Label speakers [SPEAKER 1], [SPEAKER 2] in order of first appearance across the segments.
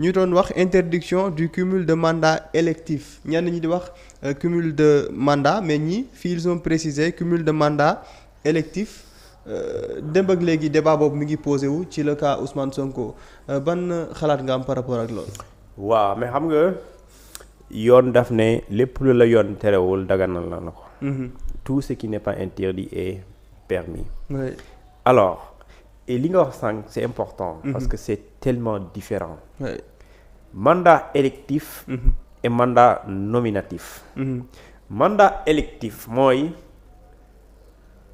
[SPEAKER 1] ñu doon wax interdiction du cumul de mandat électif ñenn ñi di wax cumul de mandat mais ñi fii ils ont précisé cumul de mandat électif démb ak léegi débat boobu mi ngi posé wu ci le cas Ousmane Sonko ban xalaat nga am par rapport ak loolu.
[SPEAKER 2] waaw mais xam nga yoon daf ne lépp lu la yoon terewul daganal na ko. Tout ce qui n'est pas interdit est permis.
[SPEAKER 1] Oui.
[SPEAKER 2] Alors et li nga wax sànq c'est important. Parce que c'est tellement différent.
[SPEAKER 1] Oui.
[SPEAKER 2] Mandat électif. Et mandat nominatif. Mandat électif mooy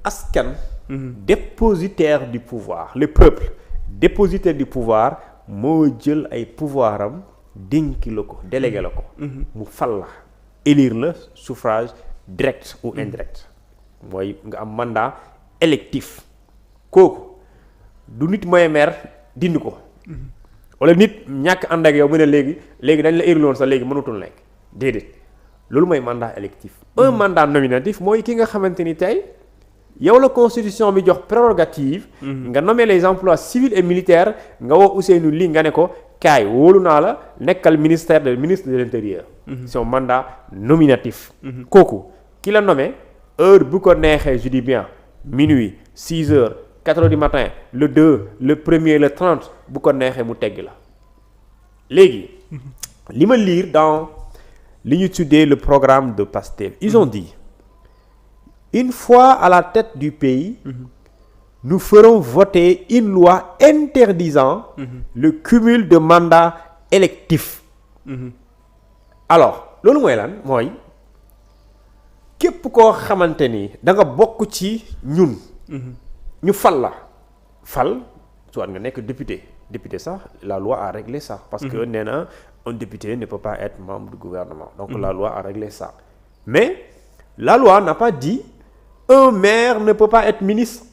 [SPEAKER 2] askan. Dépositaire du pouvoir le peuple dépositaire du pouvoir moo jël ay pouvoir am dénki la ko délégué la ko. mu fal la élire la suffrage direct ou indirect. mooy nga am mandat électif kooku du nit mooy maire dindi ko. wala nit ñàkk ànd ak yow mu ne léegi dañ la élire woon sax léegi mënatul nekk déedéet loolu mooy mandat électif. Un mandat nominatif mooy ki nga xamante ni tey yow la constitution bi jox prérogative. nga nommer les emplois civils et militaires nga woo Ousseynou Ly nga ne ko kaay wóolu naa la nekkal ministre de l'intérieur. c'est un mandat nominatif. kooku ki la nommé heure bu ko neexee je dis bien minuit 6 heures 4 heures du matin le 2 le 1er le 30 bu ko neexee mu tegg la léegi li ma lire dans li ñu tuddee le programme de Pastef ils ont dit une fois à la tête du pays nous ferons voter une loi interdisant le cumul de mandats électifs. Alors loolu mooy lan mooy képp koo xamante ni da nga bokk ci ñun. ñu fal soit nga nekk député sax la loi a réglé ça. parce que nee na un député ne peut pas être membre du gouvernement. donc la loi a réglé ça. mais la loi n'a pas dit un maire ne peut pas être ministre.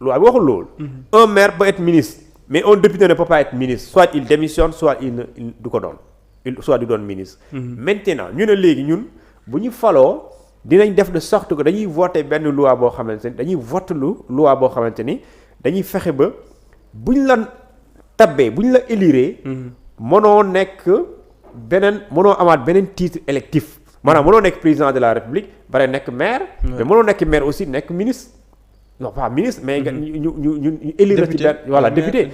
[SPEAKER 2] loi bi waxul loolu. Un maire peut être ministre mais un député ne peut pas être ministre soit il démissionne soit il du ko doon soit du doon ministre. Maintenant ñu ne léegi ñun bu ñu faloo dinañ def de sorte que dañuy voter benn loi boo xamante ni dañuy voter loi boo xamante ni dañuy fexe ba buñ la tabbee buñ la élire. mënoo amaat beneen titre électif. maanaam mënoo nekk président de la république bare nekk maire. mais mënoo nekk maire aussi nekk ministre. non pas ministre mais ñu élire ci benn voilà député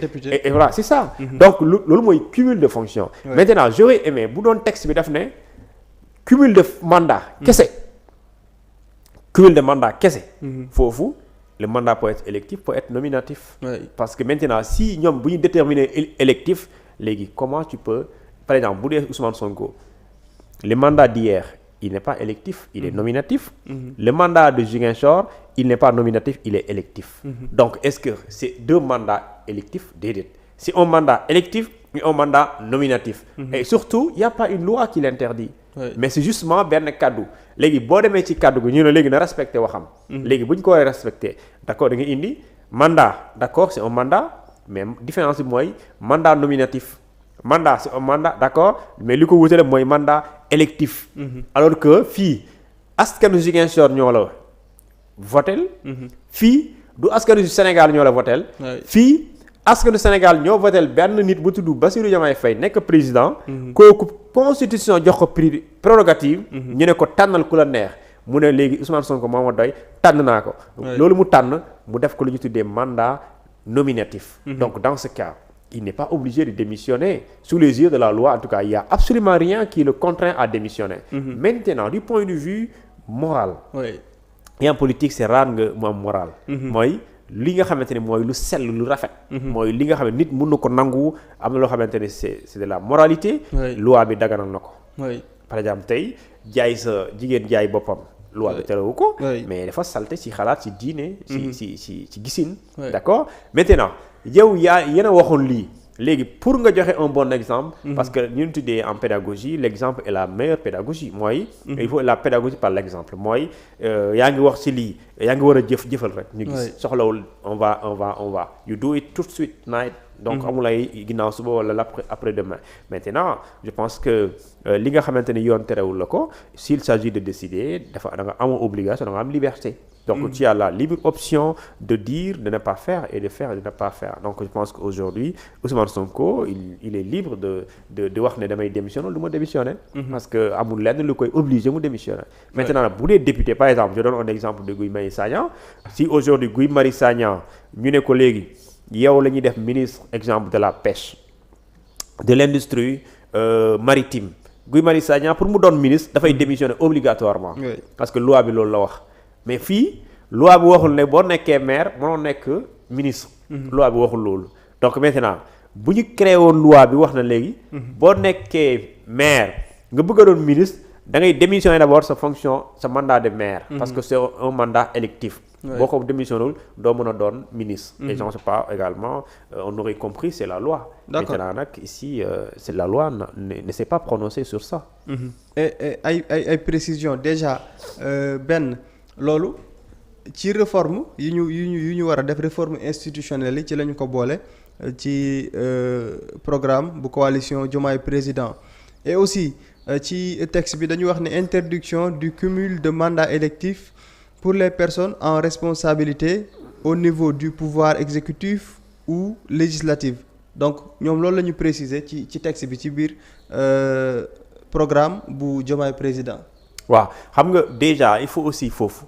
[SPEAKER 2] et voilà c'est ça. donc loolu mooy cumul de fonction. Maintenant j'aurais aimé bu doon texte bi daf ne cumul de mandat kese. Cumul de mandat kese. foofu le mandat peut être électif peut être nominatif. parce que maintenant si ñoom bu ñu déterminer électif léegi comment tu peux par exemple bu dee Ousmane Sonko le mandat d'hier il n'est pas électif il est nominatif. Le mandat de Ziguinchor il n'est pas nominatif il est électif. Donc est-ce que c'est deux mandats électifs? Déedéet c'est un mandat électif et un mandat nominatif. Et surtout il n'y a pas une loi qui l'interdit. Mais c'est justement benn kaddu léegi boo demee ci kaddu gi ñu ne léegi na respecté waxam. léegi bu ñu ko respecté d'accord da nga indi mandat d'accord c'est un mandat mais différence bi mooy mandat nominatif. Mandat c'est un mandat d'accord mais li ko wutale mooy mandat électif. Alors que fii askanu Ziguinchor ñoo la votel. fii du askanu Sénégal ñoo la votel. fii askanu Sénégal ñoo votel benn nit bu tudd Bassirou Diomaye Faye nekk président. kooku constitution jox ko prérogative. ñu ne ko tànnal ku la neex mu ne léegi Ousmane Sonko moo ma doy tànn naa ko. loolu mu tànn mu def ko lu ñu tuddee mandat nominatif. Donc dans ce cas. Il n'est pas obligé de démissionner sous les yeux de la loi. En tout cas, il n'y a absolument rien qui le contraint à démissionner. Maintenant, du point de vue moral, et en politique, c'est rare nga mu am moral. mooy li nga xamante ne mooy lu sell lu rafet. mooy li nga xam ne nit mën na ko nangu am na loo xamante ne c'est de la moralité. loi bi daganal na ko. par exemple tey jaay sa jigéen jaay boppam. loi bi terewu ko. mais dafa salte ci xalaat ci diine. ci gisin. D'accord maintenant. yow yéen a waxoon lii léegi pour nga joxe un bon exemple. parce que ñu tuddee en pédagogie l'exemple est la meilleure pédagogie mooy. il faut la pédagogie par l'exemple mooy yaa ngi wax ci lii yaa ngi war a jëfal rek. ñu gis soxlawul on va you do it tout de suite donc amul ay ginnaaw suba wala après demain. Maintenant je pense que li nga xamante ni yoon terewul la ko s'il s'agit de décider da nga am obligation da nga am liberté. Donc tu as la libre option de dire de ne pas faire et de faire et de ne pas faire. Donc je pense qu'aujourd'hui Ousmane Sonko il est libre de wax ne damay démissionner lu ma démissionner. Parce que amul lenn lu koy obligé mu démissionner. Maintenant bu dee député par exemple je donne un exemple de Guy Marius Sagna. Si aujourd'hui Guy Marius Sagna ñu ne ko léegi yow la ñuy def ministre exemple de la pêche de l'industrie maritime Guy Marius Sagna pour mu doon ministre dafay démissionner obligatoirement. Parce que loi bi loolu la wax. Mais fii loi bi waxul ne boo nekkee maire mënoo nekk ministre. Loi bi waxul loolu. Donc maintenant bu ñu créé woon loi bi wax na léegi. boo nekkee maire nga bëgg a doon ministre da ngay démissionner d'abord sa fonction sa mandat de maire. Parce que c'est un mandat électif. boo ko démissionné doo mën a doon ministre. Et j'en sais pas également on aurait compris c'est la loi.
[SPEAKER 1] D'accord.
[SPEAKER 2] Maintenant nag ici c'est la loi ne s'est pas prononcée sur ça.
[SPEAKER 1] Et ay précision déjà benn. loolu ci réforme yu ñu war a def réforme institutionnelle yi ci la ñu ko boole ci programme bu coalition Diomaye Président et aussi ci texte bi dañu wax ne interdiction du cumul de mandats électifs pour les personnes en responsabilité au niveau du pouvoir exécutif ou législatif donc ñoom loolu la ñu préciser ci texte bi ci biir programme bu Diomaye Président.
[SPEAKER 2] waaw xam nga déjà il faut aussi foofu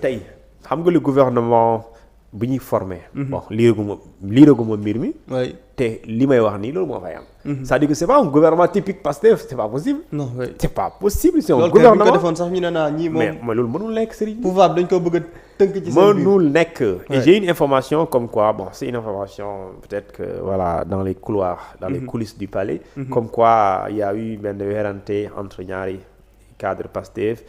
[SPEAKER 2] tey xam nga le gouvernement bi ñuy formé. bon liiraguma mbir mi.
[SPEAKER 1] oui
[SPEAKER 2] te li may wax nii loolu moo fay am. c'est-à-dire que c'est pas un gouvernement typique Pastef c'est pas possible.
[SPEAKER 1] non oui
[SPEAKER 2] c'est pas possible c'est un
[SPEAKER 1] loolu
[SPEAKER 2] gouvernement
[SPEAKER 1] ko defoon sax ñu ne naa ñii moom.
[SPEAKER 2] mais loolu mënul nekk Serigne.
[SPEAKER 1] pouvoir dañ ko bëgg a tënk ci seen biir
[SPEAKER 2] mënul nekk. et j'ai une information comme quoi bon c'est une information peut-être que voilà dans les couloirs. dans les coulisses du palais. comme quoi il y a eu benn werante entre ñaari. cadre Pastef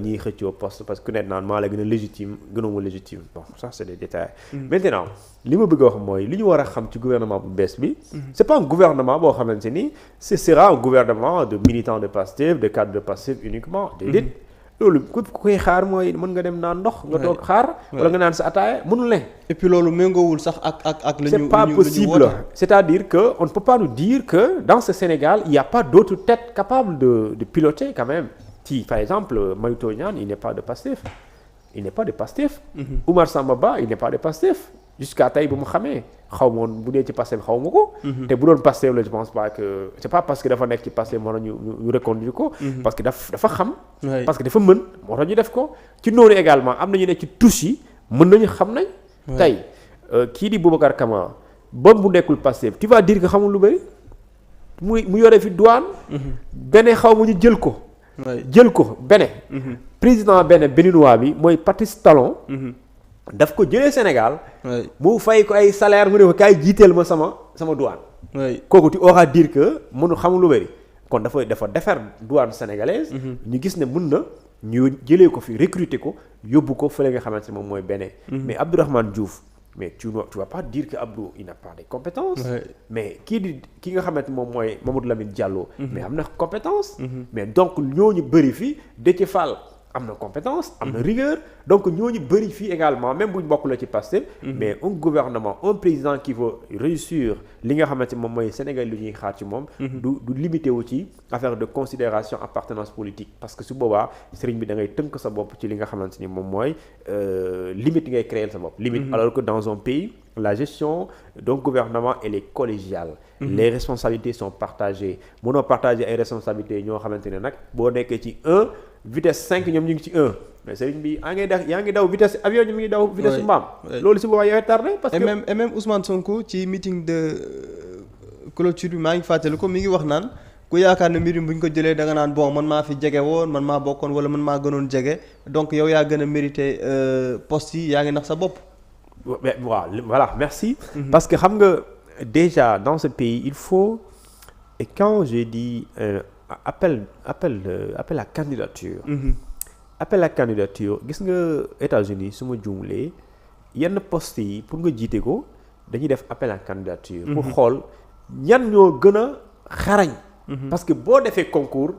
[SPEAKER 2] ñiy xëccoo poste parce que ku nekk naan maa la gën a légitime gënuma légitime bon ça c'est des détails. Maintenant li ma bëgg a wax mooy li ñu war a xam ci gouvernement bu bees bi c'est pas un gouvernement boo xamante ni ce sera un gouvernement de militants de Pastef de cadres de Pastef uniquement déedéet loolu ku koy xaar mooy mën nga dem naan ndox nga toog xaar wala nga naan sa ataaya mënul ne
[SPEAKER 1] et puis loolu méngoowul sax ak la ñu
[SPEAKER 2] c'est pas possible c'est-à-dire que on ne peut pas nous dire que dans ce Sénégal il y a pas d'autres têtes capables de piloter quand même. Si par exemple Mary Teuw Niane il n'est pas de Pastef Oumar Samba Ba il n'est pas de Pastef jusqu'à tey bu mu xamee xaw ma woon bu dee ci Pastef xaw ma ko te bu doon Pastef la je pense pas que c'est pas parce que dafa nekk ci Pastef moo tax ñu reconduire ko parce que dafa xam parce que dafa mën moo tax ñu def ko ci noonu également am na ñu ne ci touche yi mën nañu xam nañ tey kii di Boubacar Camara ba mu nekkul Pastef tu vas dire que xamul lu bëri mu yore fi douane benn xaw ma ñu jël ko bene président bene béninois bi mooy Patrice Talon daf ko jëlee Sénégal mu fay ko ay salaire mu ne ko kaay jiiteel ma sama douane kooku tu auras dire que mënu xamul lu bëri kon dafa defar douane sénégalaise ñu gis ne mën na ñu jëlee ko fi recruter ko yóbbu ko fële nga xamante ne moom mooy bene mais Abdourahmane Diouf mais tu vas pas dire que Abdou il n'a pas de compétences mais ki nga xamante moom mooy Mamadou Lamine Diallo mais am na compétence mais donc ñooñu bëri fii Déthié Fall am na compétence am na rigueur donc ñooñu bëri fii également même bu ñu bokk la ci Pastef mais un gouvernement un président qui veut réussir li nga xamante moom mooy Sénégal lu ñuy xaar ci moom du limité wu ci affaire de considération appartenance politique parce que su boobaa sëriñ bi da ngay tënk sa bopp ci li nga xamante ni moom mooy limite ngay créer sa bopp limite alors que dans un pays la gestion d'un gouvernement elle est collégiale les responsabilités sont partagées mënoo partager ay responsabilités ñoo xamante ne nag boo nekkee ci vitesse 5 ñoom ñu ngi ci 1 mais sëriñ bi yaa ngi daw vitesse avion ñu ngi daw vitesse mbaam loolu si boobaa yow tardé parce que
[SPEAKER 1] et même Ousmane Sonko ci meeting de clôture bi maa ngi fàttali ko mi ngi wax naan ku yaakaar ne mbir mi bu ñu ko jëlee da nga naan bon man maa fi jege woon man maa bokkoon wala man maa gënoon jege donc yow yaa gën a mérité poste yi yaa ngi nax sa bopp.
[SPEAKER 2] waaw voilà merci. Parce que xam nga déjà dans ce pays il faut et quand je dis appel à candidature. Appel à candidature gis nga États-Unis su ma juumlee yenn poste yi pour nga jiite ko dañuy def appel à candidature. pour xool ñan ñoo gën a xarañ. parce que boo defee concours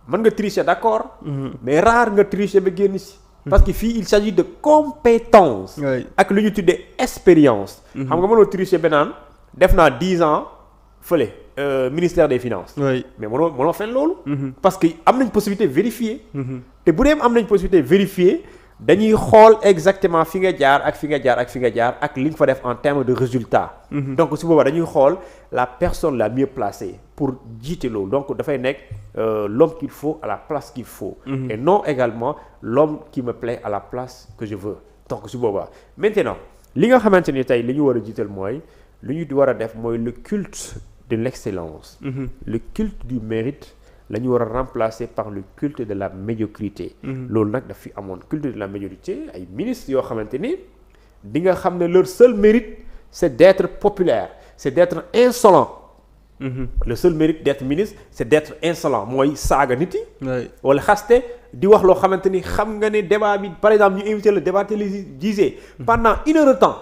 [SPEAKER 2] mën nga tricher d'accord. mais rare nga tricher ba génn ci. parce que fii il s'agit de compétence. ak lu ñu tuddee expérience. xam nga mënoo tricher ba naan def naa 10 ans fële ministère des finances.
[SPEAKER 1] oui
[SPEAKER 2] mais mënoo fen loolu. parce que am nañ possibilité vérifier. te bu dee am nañ possibilité vérifier dañuy xool exactement fi nga jaar ak fi nga jaar ak fi nga jaar ak li nga fa def en termes de résultats. donc su boobaa dañuy xool la personne la mieux placée pour jiite loolu donc dafay nekk l'homme qu'il faut à la place qu'il faut. et non également l'homme qui me plaît à la place que je veux donc su boobaa maintenant li nga xamante ni tey li ñu war a jiital mooy li ñu war a def mooy le culte de l'excellence. Le culte du mérite la ñu war a remplacer par le culte de la médiocrité. loolu nag daf fi amoon culte de la médiocrité ay ministres yoo xamante ni di nga xam ne leur seul mérite c'est d'être populaire c'est d'être insolent. Le seul mérite d'être ministre c'est d'être insolent mooy saaga nit yi. wala xaste di wax loo xamante ni xam nga ne débat bi par exemple ñu invité le débat télévisé pendant 1 heure de temps.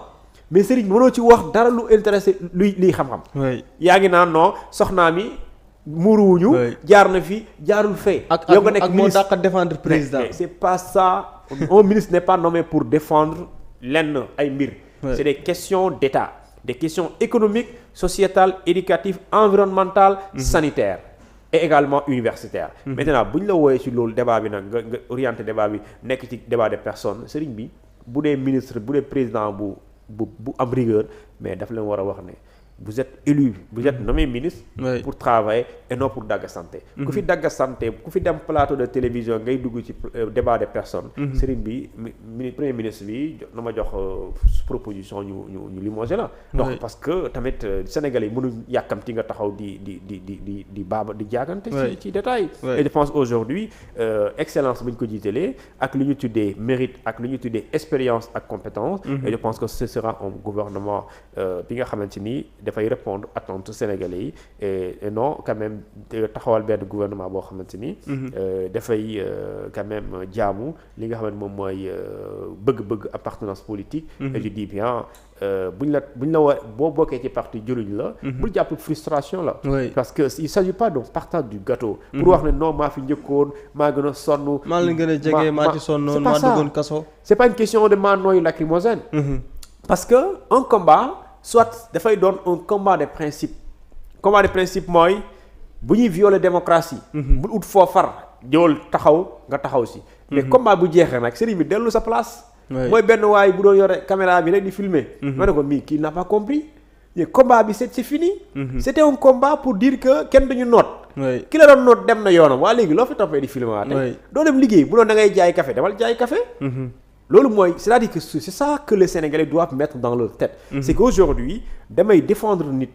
[SPEAKER 2] mais Serigne mënoo ci wax dara lu intéressé luy xam-xam. yaa ngi naan non soxnaa mi muuruwuñu. jaar na fi jaarul fee. yow nga nekk ministre
[SPEAKER 1] ak moo dàq défendre président.
[SPEAKER 2] mais c'est pas ça un ministre n'est pas nommé pour défendre lenn ay mbir. c'est des questions d'État des questions économiques sociétales éducatives environnementales sanitaires et également universitaires. maintenant bu ñu la wooyee ci loolu débat bi nag nga orienté débat bi nekk ci débat des personnes Serigne bi bu dee ministre bu dee président bu am rigueur mais daf leen war a wax ne vous êtes élu vous êtes nommé ministre pour travailler et non pour dagga santé ku fi dagga santé ku fi dem plateau de télévision ngay dugg ci débat des personnes Serigne bi premier ministre bi na ma jox proposition ñu limogé la donc parce que tamit Sénégalais yi mënuñ yàkkamti nga taxaw di baaba di jaagante ci détail et je pense aujourd'hui excellence bu ñu ko jiitalee ak li ñu tuddee mérite ak li ñu tuddee expérience ak compétence et je pense que ce sera un gouvernement bi nga xamante ni dafay répondre attentes sénégalais yi et non quand même taxawal benn gouvernement boo xamante ni dafay quand même jaamu li nga xamante moom mooy bëgg-bëgg appartenance politique et je dis bien buñ la boo bokkee ci parti jëluñ la bul jàpp frustration la parce que il s'agit pas de partage du gâteau pour wax ne non maa fi njëkkoon maa gën a sonn
[SPEAKER 1] maa leen gën a jege maa ci sonnoon maa duggoon kaso
[SPEAKER 2] c'est pas une question de maa nooyu lacrymogène parce que un combat soit dafay doon un combat de principe mooy bu ñuy violer démocratie bul ut foo far jëwal nga taxaw si mais combat bu jeexee nag sëriñ bi dellu sa place mooy benn waay bu doon yore caméra bi rek di filmer ma ne ko mii kii n'a pas compris mais combat bi c'est fini c'était un combat pour dire que kenn duñu noot ki la doon noot dem na yoonam waa léegi loo fi toppee di filmer waate doo dem liggéey bu doon da ngay jaay café demal jaay café loolu mooy c'est-à-dire que c'est ça que les Sénégalais doivent mettre dans leur tête c'est qu'aujourd'hui damay défendre nit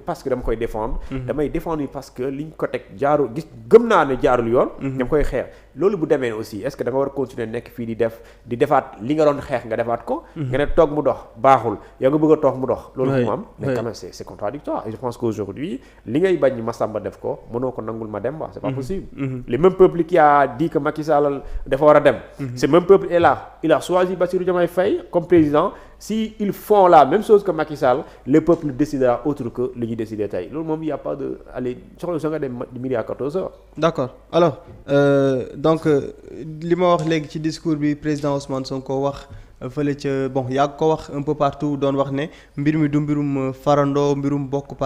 [SPEAKER 2] parce que dama koy défendre damay défendre nit parce que liñ ko teg jaarul gëm naa ne jaarul yoon dama koy xeex loolu bu demee aussi est-ce que da nga war a continuer nekk fii di defaat li nga doon xeex nga defaat ko nga ne toog mu dox baaxul yow nga bëgg a toog mu dox loolu fu mu am mais quand même c'est contradictoire et je pense qu'aujourd'hui li ngay bañ Massamba def ko mënoo ko nangul Mademba c'est pas possible le même peuple qui a dit que Macky Sall dafa war a dem ce même peuple est là il a choisi Bassirou Diomaye Faye comme président si ils font la même chose que Macky Sall le peuple décidera autre que li ñuy décider tey loolu moom y a pas de aller soxla sa nga dem midi à 14 heures.
[SPEAKER 1] d'accord alors donc li ma wax léegi ci discours bi président Ousmane Sonko wax fële ca bon yaa ko wax un peu partout doon wax ne mbir mi du mbirum farandoo mbirum bokk